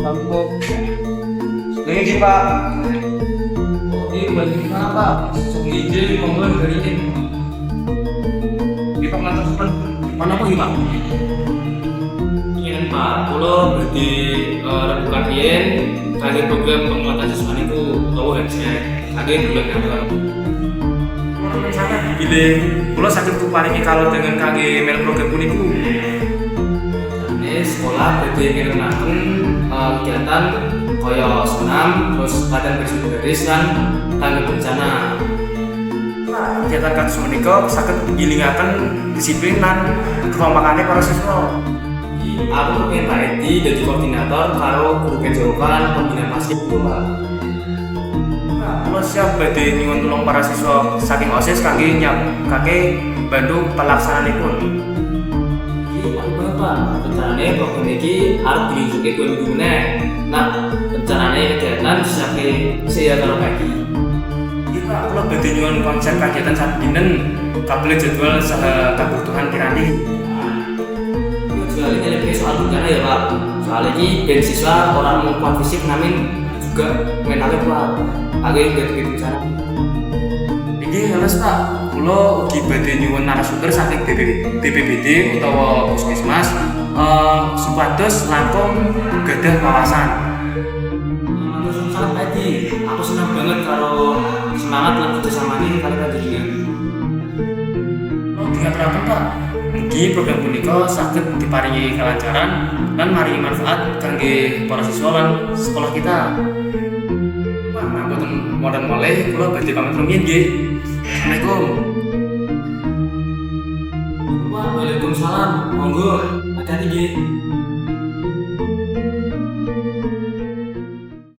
Sambung. Ini sih Pak. Ini bagi apa? Sungguh monggo dari ini. Di pengantar seperti mana Pak Pak? Ingin Pak, kalau berarti rebukan yen kali program penguatan siswa itu tahu headset. Ada bulan yang Pilih, kalau sakit tuh paling kalau dengan kaki mel program pun itu. ini sekolah berarti ngenaken kegiatan koyo senam, terus latihan bersih beres kan tanggap bencana. Kegiatan kasus menikah sakit gilingaken disiplin dan kekompakannya para siswa. Aku pengen Pak Edi jadi koordinator karo guru kejokan pembinaan masif itu Pak. Kalau siap badhe nyuwun tulung para siswa saking OSIS kangge bantu pelaksanaanipun. Iki aku banget Pak, rencananya program ini harus dilanjutke 2 minggu meneh. Nah, rencananya kegiatan sampai saya kalau pagi. Iya Pak, kalau badhe nyuwun konsep kegiatan saat dinten kabeh jadwal saha kebutuhan piranti. Soalnya lebih soal bencana ya Pak. Soalnya ini ben siswa orang mau kuat fisik namun juga mentalnya kuat. Agak gitu bencana. Iki halus Pak, kula ugi badhe nyuwun narasumber saking BPBD utawa Puskesmas supados langkung gadah wawasan. Sangat Edi, aku senang banget kalau semangat dan kerjasama ini kali dengan. Diaturaken Pak, mugi program punika saged diparingi kelancaran lan maringi manfaat kangge para siswa lan sekolah kita. Pak, mboten wonten malih kula badhe pamit rumiyin nggih. Assalamualaikum. Waalaikumsalam. Monggo, hati-hati nggih.